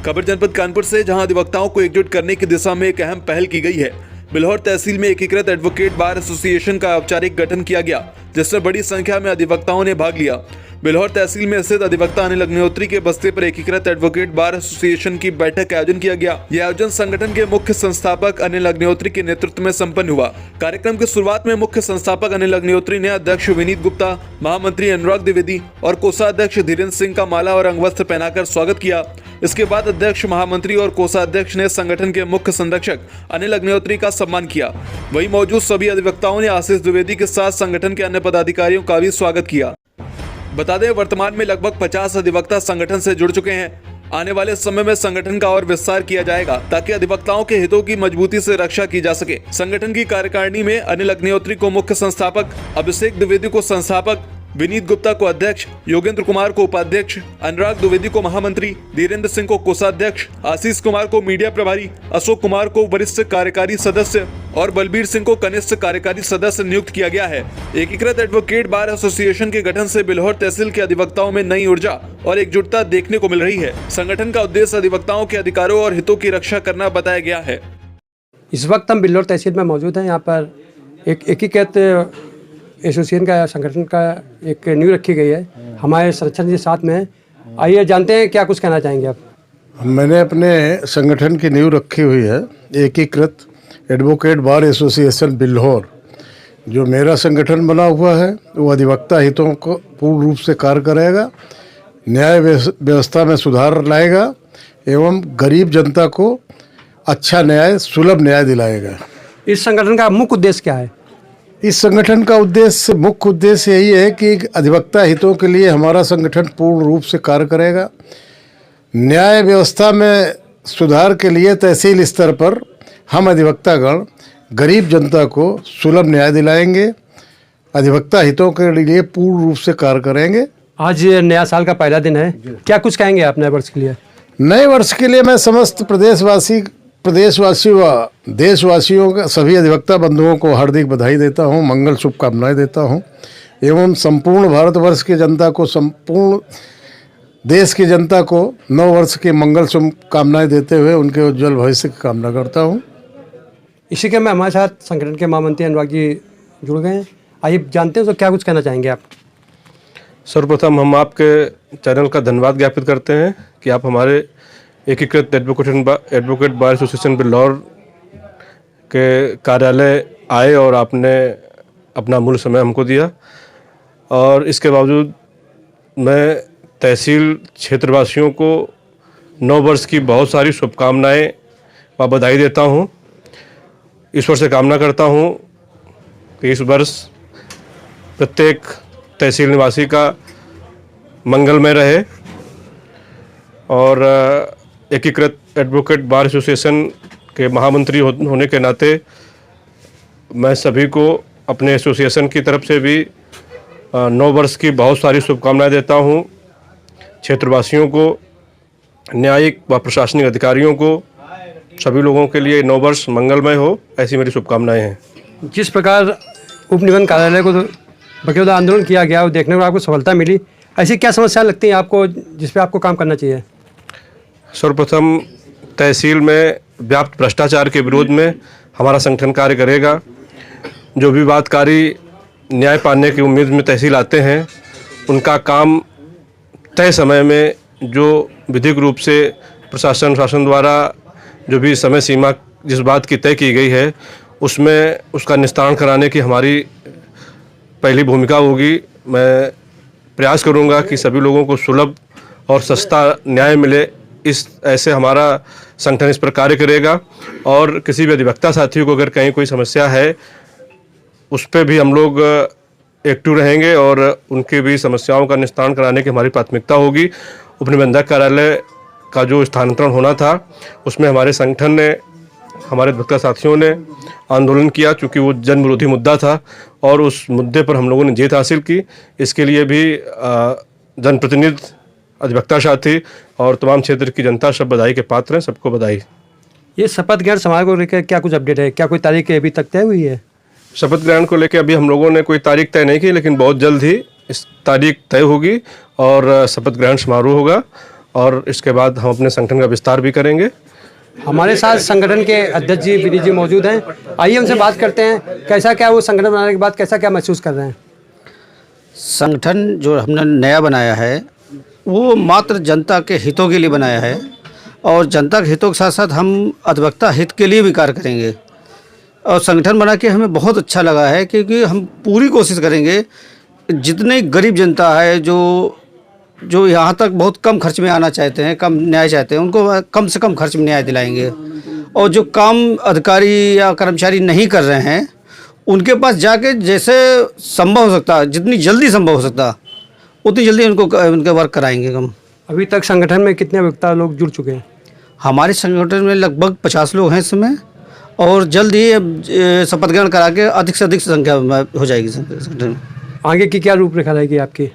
खबर जनपद कानपुर से, जहां अधिवक्ताओं को एकजुट करने की दिशा में एक अहम पहल की गई है। बिल्हौर तहसील में एकीकृत एडवोकेट बार एसोसिएशन का औपचारिक गठन किया गया, जिसमें बड़ी संख्या में अधिवक्ताओं ने भाग लिया। बिल्हौर तहसील में स्थित अधिवक्ता अनिल अग्निहोत्री के बस्ते पर एकीकृत एडवोकेट बार एसोसिएशन की बैठक का आयोजन किया गया। यह आयोजन संगठन के मुख्य संस्थापक अनिल अग्निहोत्री के नेतृत्व में संपन्न हुआ। कार्यक्रम की शुरुआत में मुख्य संस्थापक अनिल अग्निहोत्री ने अध्यक्ष विनीत गुप्ता, महामंत्री अनुराग द्विवेदी और कोषाध्यक्ष धीरेन्द्र सिंह का माला और अंगवस्त्र पहनाकर स्वागत किया। इसके बाद अध्यक्ष, महामंत्री और कोषाध्यक्ष ने संगठन के मुख्य संरक्षक अनिल अग्निहोत्री का सम्मान किया। वहीं मौजूद सभी अधिवक्ताओं ने आशीष द्विवेदी के साथ संगठन के अन्य पदाधिकारियों का भी स्वागत किया। बता दें, वर्तमान में लगभग 50 अधिवक्ता संगठन से जुड़ चुके हैं। आने वाले समय में संगठन का और विस्तार किया जाएगा ताकि अधिवक्ताओं के हितों की मजबूती से रक्षा की जा सके। संगठन की कार्यकारिणी में अनिल अग्निहोत्री को मुख्य संस्थापक, अभिषेक द्विवेदी को संस्थापक, विनीत गुप्ता को अध्यक्ष, योगेंद्र कुमार को उपाध्यक्ष, अनुराग द्विवेदी को महामंत्री, धीरेन्द्र सिंह को कोषाध्यक्ष, आशीष कुमार को मीडिया प्रभारी, अशोक कुमार को वरिष्ठ कार्यकारी सदस्य और बलबीर सिंह को कनिष्ठ कार्यकारी सदस्य नियुक्त किया गया है। एकीकृत एडवोकेट बार एसोसिएशन के गठन से बिल्हौर तहसील के अधिवक्ताओं में नई ऊर्जा और एकजुटता देखने को मिल रही है। संगठन का उद्देश्य अधिवक्ताओं के अधिकारों और हितों की रक्षा करना बताया गया है। इस वक्त हम बिल्हौर तहसील में मौजूद हैं। यहाँ पर एक एकीकृत एसोसिएशन का, संगठन का एक नींव रखी गई है। हमारे संरक्षण जी साथ में हैं। आइए जानते हैं क्या कुछ कहना चाहेंगे आप। मैंने अपने संगठन की नींव रखी हुई है एकीकृत एडवोकेट बार एसोसिएशन बिल्हौर। जो मेरा संगठन बना हुआ है वो अधिवक्ता हितों को पूर्ण रूप से कार्य करेगा, न्याय व्यवस्था में सुधार लाएगा एवं गरीब जनता को अच्छा न्याय, सुलभ न्याय दिलाएगा। इस संगठन का मुख्य उद्देश्य क्या है? इस संगठन का मुख्य उद्देश्य यही है कि अधिवक्ता हितों के लिए हमारा संगठन पूर्ण रूप से कार्य करेगा। न्याय व्यवस्था में सुधार के लिए तहसील स्तर पर हम अधिवक्तागण गरीब जनता को सुलभ न्याय दिलाएंगे, अधिवक्ता हितों के लिए पूर्ण रूप से कार्य करेंगे। आज नया साल का पहला दिन है, क्या कुछ कहेंगे आप नए वर्ष के लिए? नए वर्ष के लिए मैं समस्त प्रदेशवासी व देशवासियों का, सभी अधिवक्ता बंधुओं को हार्दिक बधाई देता हूं, मंगल शुभकामनाएं देता हूं एवं संपूर्ण भारतवर्ष की जनता को, संपूर्ण देश की जनता को नव वर्ष की मंगल शुभकामनाएं देते हुए उनके उज्जवल भविष्य की कामना करता हूं। इसी के में हमारे साथ संगठन के महामंत्री अनुराग जी जुड़ गए हैं। आइए जानते हैं तो क्या कुछ कहना चाहेंगे आप। सर्वप्रथम हम आपके चैनल का धन्यवाद ज्ञापित करते हैं कि आप हमारे एकीकृत एडवोकेट बार एसोसिएशन बिल्हौर के कार्यालय आए और आपने अपना मूल्य समय हमको दिया। और इसके बावजूद मैं तहसील क्षेत्रवासियों को नव वर्ष की बहुत सारी शुभकामनाएं व बधाई देता हूं। ईश्वर से कामना करता हूं कि इस वर्ष प्रत्येक तहसील निवासी का मंगलमय रहे। और एकीकृत एडवोकेट बार एसोसिएशन के महामंत्री होने के नाते मैं सभी को अपने एसोसिएशन की तरफ से भी नव वर्ष की बहुत सारी शुभकामनाएं देता हूं। क्षेत्रवासियों को, न्यायिक व प्रशासनिक अधिकारियों को, सभी लोगों के लिए नव वर्ष मंगलमय हो, ऐसी मेरी शुभकामनाएं हैं। जिस प्रकार उप निबंधन कार्यालय को बकायदा आंदोलन किया गया और देखने में आपको सफलता मिली, ऐसी क्या समस्या लगती है आपको जिस पे आपको काम करना चाहिए? सर्वप्रथम तहसील में व्याप्त भ्रष्टाचार के विरोध में हमारा संगठन कार्य करेगा। जो विवादकारी न्याय पाने की उम्मीद में तहसील आते हैं, उनका काम तय समय में, जो विधिक रूप से प्रशासन शासन द्वारा जो भी समय सीमा जिस बात की तय की गई है, उसमें उसका निस्तारण कराने की हमारी पहली भूमिका होगी। मैं प्रयास करूंगा कि सभी लोगों को सुलभ और सस्ता न्याय मिले, ऐसे हमारा संगठन इस पर कार्य करेगा। और किसी भी अधिवक्ता साथी को अगर कहीं कोई समस्या है, उस पर भी हम लोग एक्टिव रहेंगे और उनकी भी समस्याओं का निस्तारण कराने की हमारी प्राथमिकता होगी। उपनिबंधक कार्यालय का जो स्थानांतरण होना था, उसमें हमारे संगठन ने, हमारे अधिवक्ता साथियों ने आंदोलन किया, चूँकि वो जन विरोधी मुद्दा था और उस मुद्दे पर हम लोगों ने जीत हासिल की। इसके लिए भी जनप्रतिनिधि, अधिवक्ता साथी और तमाम क्षेत्र की जनता सब बधाई के पात्र हैं। सबको बधाई। ये शपथ ग्रहण समारोह को लेकर क्या कुछ अपडेट है? क्या कोई तारीख अभी तक तय हुई है? शपथ ग्रहण को लेकर अभी हम लोगों ने कोई तारीख तय नहीं की, लेकिन बहुत जल्द ही इस तारीख तय होगी और शपथ ग्रहण समारोह होगा। और इसके बाद हम अपने संगठन का विस्तार भी करेंगे। हमारे साथ संगठन के अध्यक्ष जी विनीत जी मौजूद हैं। आइए उनसे बात करते हैं, कैसा क्या वो संगठन बनाने के बाद कैसा क्या महसूस कर रहे हैं। संगठन जो हमने नया बनाया है वो मात्र जनता के हितों के लिए बनाया है और जनता के हितों के साथ साथ हम अधिवक्ता हित के लिए भी कार्य करेंगे। और संगठन बना के हमें बहुत अच्छा लगा है क्योंकि हम पूरी कोशिश करेंगे जितने गरीब जनता है जो यहाँ तक बहुत कम खर्च में आना चाहते हैं, कम न्याय चाहते हैं, उनको कम से कम खर्च में न्याय दिलाएंगे। और जो काम अधिकारी या कर्मचारी नहीं कर रहे हैं उनके पास जाके जैसे संभव हो सकता, जितनी जल्दी संभव हो सकता उतनी जल्दी उनके वर्क कराएंगे हम। अभी तक संगठन में कितने अधिवक्ता लोग जुड़ चुके हैं। हमारे संगठन में लगभग 50 लोग हैं इस समय और जल्द ही शपथ ग्रहण करा के अधिक से अधिक संख्या हो जाएगी संगठन में। आगे की क्या रूपरेखा रहेगी आपकी।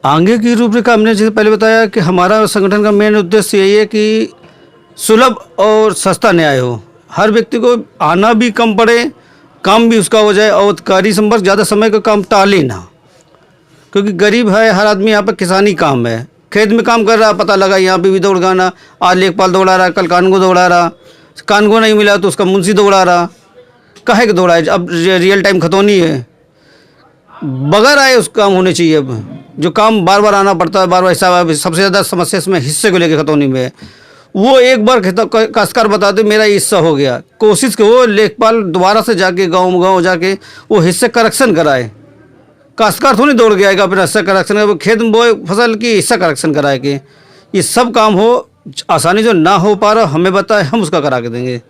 आगे की रूपरेखा हमने जैसे पहले बताया कि हमारा संगठन का मेन उद्देश्य यही है कि सुलभ और सस्ता न्याय हो, हर व्यक्ति को आना भी कम पड़े, काम भी उसका हो जाए और अधिकारी संपर्क ज़्यादा समय का काम टाले ना, क्योंकि गरीब है हर आदमी। यहाँ पर किसानी काम है, खेत में काम कर रहा, पता लगा यहाँ पे भी दौड़ गाना, आज लेखपाल दौड़ा रहा, कल कानून दौड़ा रहा, कानून नहीं मिला तो उसका मुंशी दौड़ा रहा, काहे के दौड़ा है। अब रियल टाइम खतौनी है, बगैर आए उस काम होने चाहिए। अब जो काम बार बार आना पड़ता है, बार बार हिसाब, सबसे ज़्यादा समस्या इसमें हिस्से को लेकर खतौनी में है। वो एक बार काश्तकार बता दे मेरा हिस्सा हो गया, कोशिश करो लेखपाल दोबारा से जाके गाँव जाके वो हिस्से करेक्शन कराए। काश्तकार थोड़ी दौड़ गया अपना हिस्सा करेक्शन, खेत में बोए फसल की हिस्सा करेक्शन कराए कि ये सब काम हो आसानी जो ना हो पा रहा हमें बताए, हम उसका करा के देंगे।